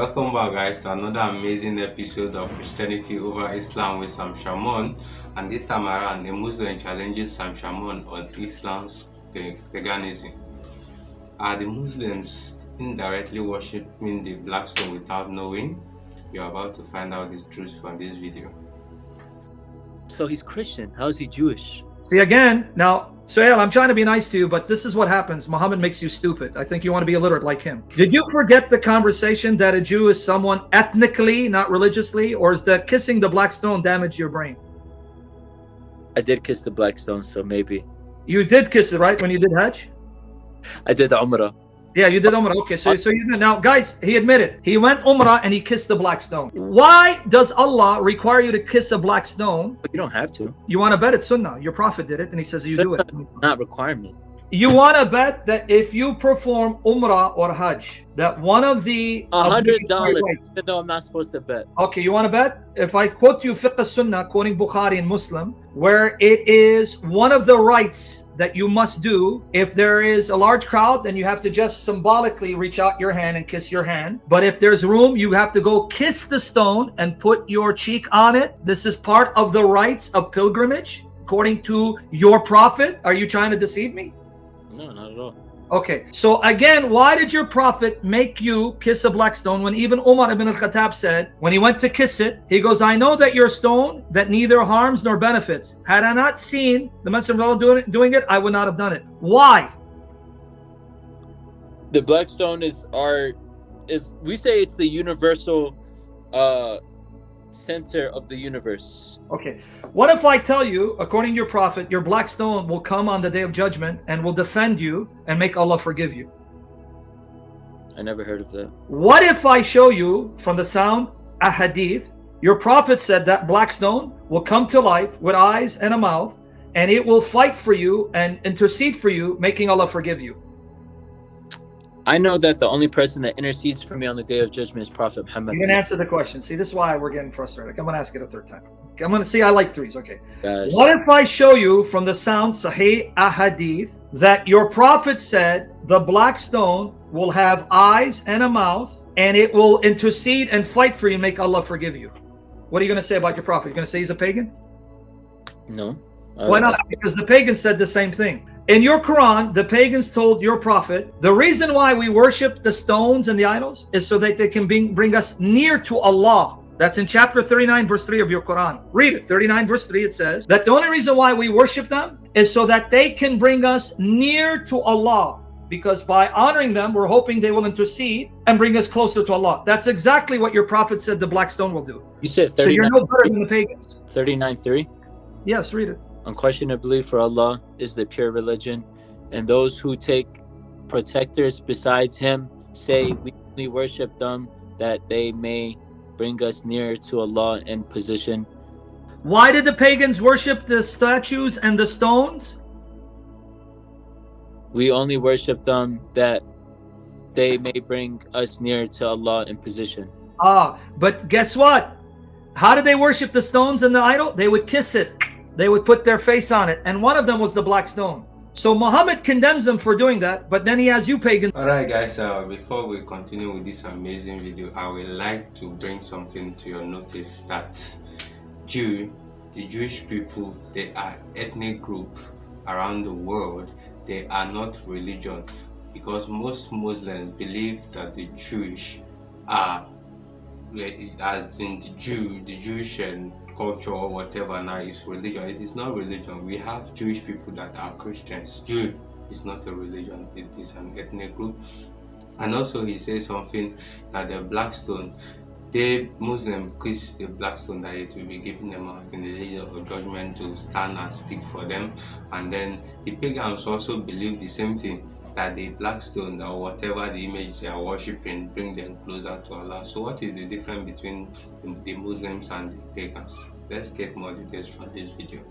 Welcome back, guys, to another amazing episode of Christianity over Islam with Sam Shamoun. And this time around, a Muslim challenges Sam Shamoun on Islam's paganism. Are the Muslims indirectly worshipping the black stone without knowing? You're about to find out the truth from this video. So he's Christian. How is he Jewish? See, again, now, Suhail, I'm trying to be nice to you, but this is what happens. Muhammad makes you stupid. I think you want to be illiterate like him. Did you forget the conversation that a Jew is someone ethnically, not religiously, or is the kissing the black stone damage your brain? I did kiss the black stone, so maybe. You did kiss it, right, when you did Hajj? I did Umrah. Yeah, you did Umrah. Okay, so you did. Now, guys, he admitted. He went Umrah and he kissed the black stone. Why does Allah require you to kiss a black stone? But you don't have to. You want to bet it's Sunnah. Your Prophet did it, and he says you do it. Not requirement. You want to bet that if you perform Umrah or Hajj, that one of the $100, even though I'm not supposed to bet. Okay, you want to bet? If I quote you Fiqh Sunnah, quoting Bukhari and Muslim, where it is one of the rites that you must do, if there is a large crowd, then you have to just symbolically reach out your hand and kiss your hand. But if there's room, you have to go kiss the stone and put your cheek on it. This is part of the rites of pilgrimage, according to your Prophet. Are you trying to deceive me? No, not at all. Okay, so again, why did your Prophet make you kiss a black stone when even Umar ibn al-Khattab said, when he went to kiss it, he goes, I know that you're a stone that neither harms nor benefits. Had I not seen the Messenger of Allah doing it, I would not have done it. Why? The black stone is we say it's the universal center of the universe. Okay, what if I tell you, according to your Prophet, your black stone will come on the day of judgment and will defend you and make Allah forgive you? I never heard of that. What if I show you from the sound a hadith, your Prophet said that black stone will come to life with eyes and a mouth, and it will fight for you and intercede for you, making Allah forgive you? I know that the only person that intercedes for me on the day of judgment is Prophet Muhammad. You can answer the question. See, this is why we're getting frustrated. I'm going to ask it a third time. I'm going to see, I like threes. Okay. Gosh. What if I show you from the sound Sahih Ahadith that your Prophet said the black stone will have eyes and a mouth, and it will intercede and fight for you and make Allah forgive you? What are you going to say about your Prophet? You're going to say he's a pagan? No. Why not? Because the pagans said the same thing. In your Quran, the pagans told your Prophet, the reason why we worship the stones and the idols is so that they can bring us near to Allah. That's in chapter 39, verse 3 of your Quran. Read it. 39, verse 3, it says that the only reason why we worship them is so that they can bring us near to Allah. Because by honoring them, we're hoping they will intercede and bring us closer to Allah. That's exactly what your Prophet said the black stone will do. You said 39. So you're no better than the pagans. 39:3. Yes, read it. Unquestionably, for Allah is the pure religion, and those who take protectors besides Him say we only worship them that they may bring us nearer to Allah in position. Why did the pagans worship the statues and the stones? We only worship them that they may bring us nearer to Allah in position. But guess what? How did they worship the stones and the idol? They would kiss it. They would put their face on it. And one of them was the black stone. So Muhammad condemns them for doing that, but then he has you pagans. Alright, guys, before we continue with this amazing video, I would like to bring something to your notice that the Jewish people, they are ethnic group around the world. They are not religion, because most Muslims believe that the Jewish are, as in the Jewish culture or whatever now is religion. It is not religion. We have Jewish people that are Christians. Jew is not a religion, it is an ethnic group. And also he says something that the black stone, the Muslim kiss the black stone, that it will be given them out in the day of judgment to stand and speak for them. And then the pagans also believe the same thing, that the black stone or whatever the image they are worshipping bring them closer to Allah. So what is the difference between the Muslims and the pagans? Let's get more details from this video.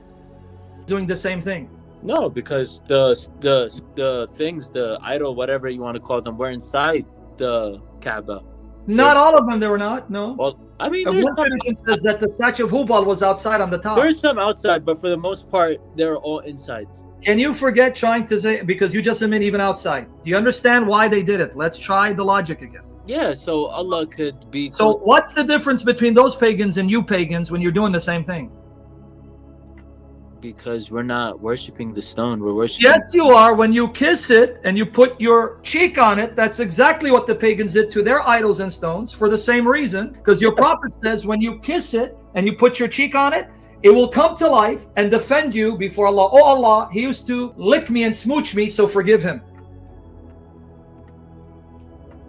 Doing the same thing. No, because the things, the idol, whatever you want to call them, were inside the Kaaba. Not all of them, they were not, no. Well, I mean, One tradition says that the statue of Hubal was outside on the top. There's some outside, but for the most part, they're all inside. Can you forget trying to say, because you just admit even outside. Do you understand why they did it? Let's try the logic again. Yeah, so Allah could be So close what's the difference between those pagans and you pagans when you're doing the same thing? because we're not worshiping the stone. We're worshiping. Yes, you are. When you kiss it and you put your cheek on it, that's exactly what the pagans did to their idols and stones for the same reason. Because your prophet says when you kiss it and you put your cheek on it, it will come to life and defend you before Allah. Oh Allah, he used to lick me and smooch me, so forgive him.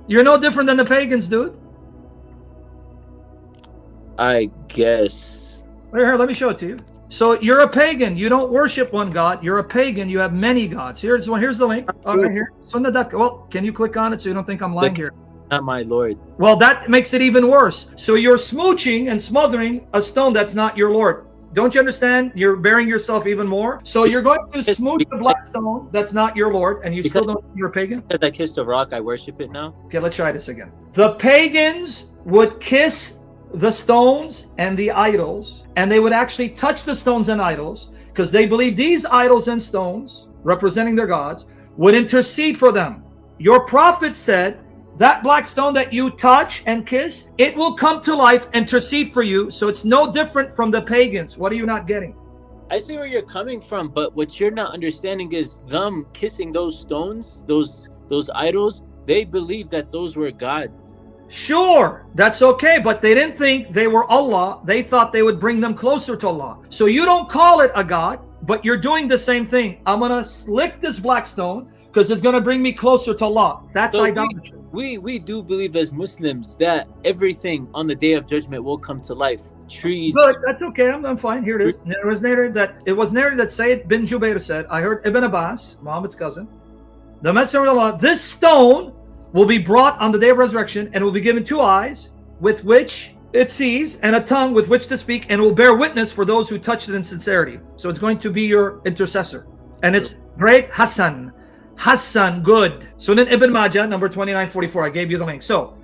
You're no different than the pagans, dude. I guess. Right here, let me show it to you. So you're a pagan. You don't worship one God. You're a pagan. You have many gods. Here's the link. Right here. Well, can you click on it so you don't think I'm lying here? Not my Lord. Well, that makes it even worse. So you're smooching and smothering a stone that's not your Lord. Don't you understand? You're bearing yourself even more. So you're going to smooch the black stone that's not your Lord, and you still don't think you're a pagan? Because I kissed a rock, I worship it now? Okay, let's try this again. The pagans would kiss the stones and the idols, and they would actually touch the stones and idols because they believe these idols and stones, representing their gods, would intercede for them. Your prophet said that black stone that you touch and kiss, it will come to life, intercede for you. So it's no different from the pagans. What are you not getting? I see where you're coming from, but what you're not understanding is them kissing those stones, those idols. They believe that those were gods. Sure, that's okay, but they didn't think they were Allah. They thought they would bring them closer to Allah. So you don't call it a god, but you're doing the same thing. I'm going to lick this black stone because it's going to bring me closer to Allah. That's So idolatry. we do believe as Muslims that everything on the Day of Judgment will come to life. Trees. Good, that's okay. I'm fine. Here it is. It was narrated that Sayyid bin Jubair said, I heard Ibn Abbas, Muhammad's cousin, the Messenger of Allah, this stone will be brought on the day of resurrection and will be given 2 eyes with which it sees and a tongue with which to speak, and will bear witness for those who touched it in sincerity. So it's going to be your intercessor. And it's great Hassan, good. Sunan Ibn Majah, number 2944. I gave you the link. So,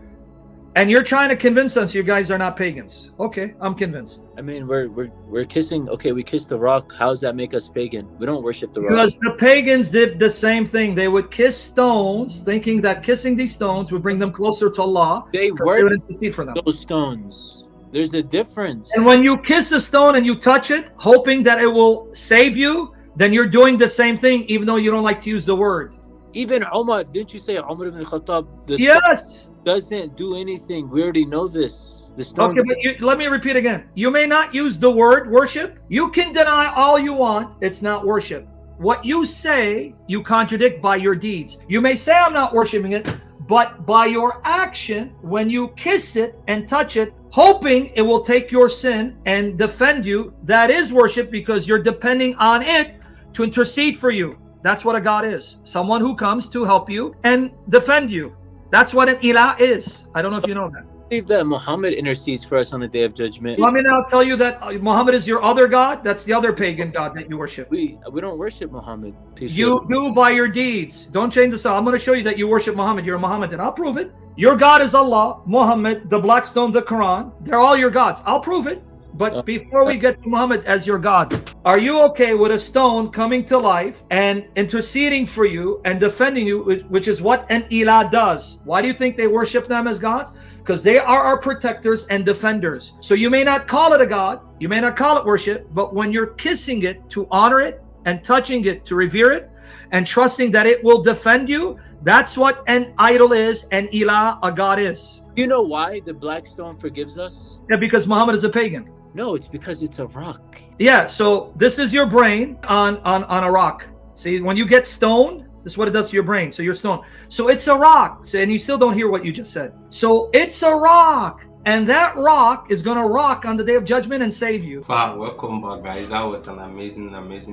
and you're trying to convince us you guys are not pagans. Okay, I'm convinced. I mean, we're kissing. Okay, we kissed the rock. How does that make us pagan? We don't worship the rock. Because the pagans did the same thing. They would kiss stones, thinking that kissing these stones would bring them closer to Allah. They would intercede for them. Those stones. There's a difference. And when you kiss a stone and you touch it, hoping that it will save you, then you're doing the same thing, even though you don't like to use the word. Even Umar, didn't you say Umar ibn Khattab? Yes. Doesn't do anything. We already know this. The stone. Okay, but let me repeat again. You may not use the word worship. You can deny all you want. It's not worship. What you say, you contradict by your deeds. You may say, I'm not worshiping it, but by your action, when you kiss it and touch it, hoping it will take your sin and defend you, that is worship, because you're depending on it to intercede for you. That's what a God is. Someone who comes to help you and defend you. That's what an ilah is. I don't know if you know that. I believe that Muhammad intercedes for us on the Day of Judgment. Let me now tell you that Muhammad is your other God. That's the other pagan God that you worship. We don't worship Muhammad. You do by your deeds. Don't change this out. I'm going to show you that you worship Muhammad. You're a Mohammedan. I'll prove it. Your God is Allah, Muhammad, the Black Stone, the Quran. They're all your gods. I'll prove it. But before we get to Muhammad as your God, are you okay with a stone coming to life and interceding for you and defending you, which is what an ilah does? Why do you think they worship them as gods? Because they are our protectors and defenders. So you may not call it a god, you may not call it worship, but when you're kissing it to honor it and touching it to revere it and trusting that it will defend you, that's what an idol is, an ilah, a god is. You know why the black stone forgives us? Yeah, because Muhammad is a pagan. No, it's because it's a rock. Yeah, so this is your brain on a rock. See, when you get stoned, this is what it does to your brain. So you're stoned. So it's a rock. So, and you still don't hear what you just said. So it's a rock. And that rock is going to rock on the Day of Judgment and save you. Wow, welcome back, guys. That was an amazing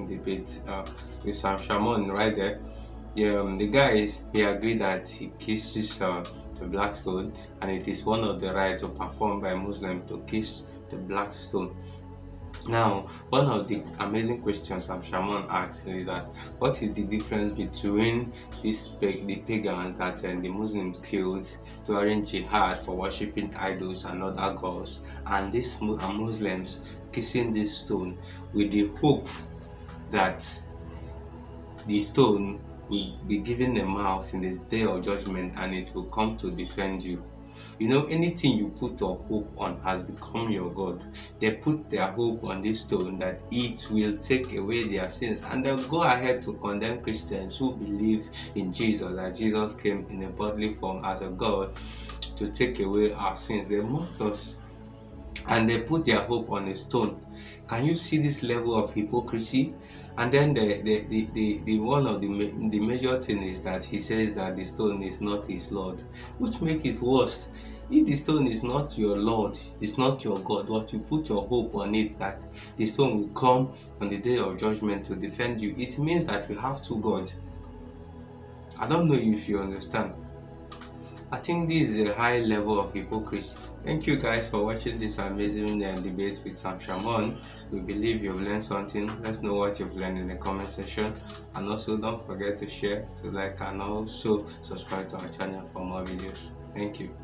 debate with Shamoun right there. The guys, he agreed that he kisses the black stone, and it is one of the rites performed by Muslims to kiss the black stone. Now, one of the amazing questions Shamoun asked is that what is the difference between the pagans that the Muslims killed during jihad for worshipping idols and other gods, and these Muslims kissing this stone with the hope that the stone will be given a mouth in the Day of Judgment and it will come to defend you? You know, anything you put your hope on has become your God. They put their hope on this stone that it will take away their sins, and they'll go ahead to condemn Christians who believe in Jesus, that Jesus came in a bodily form as a God to take away our sins. They mocked us and they put their hope on a stone. Can you see this level of hypocrisy? And then the one of the major thing is that he says that the stone is not his Lord, which make it worse. If the stone is not your Lord, it's not your God, what you put your hope on it, that the stone will come on the day of judgment to defend you, it means that you have two gods. I don't know if you understand. I think this is a high level of hypocrisy. Thank you guys for watching this amazing debate with Sam Shamoun. We believe you've learned something. Let's know what you've learned in the comment section. And also don't forget to share, to like, and also subscribe to our channel for more videos. Thank you.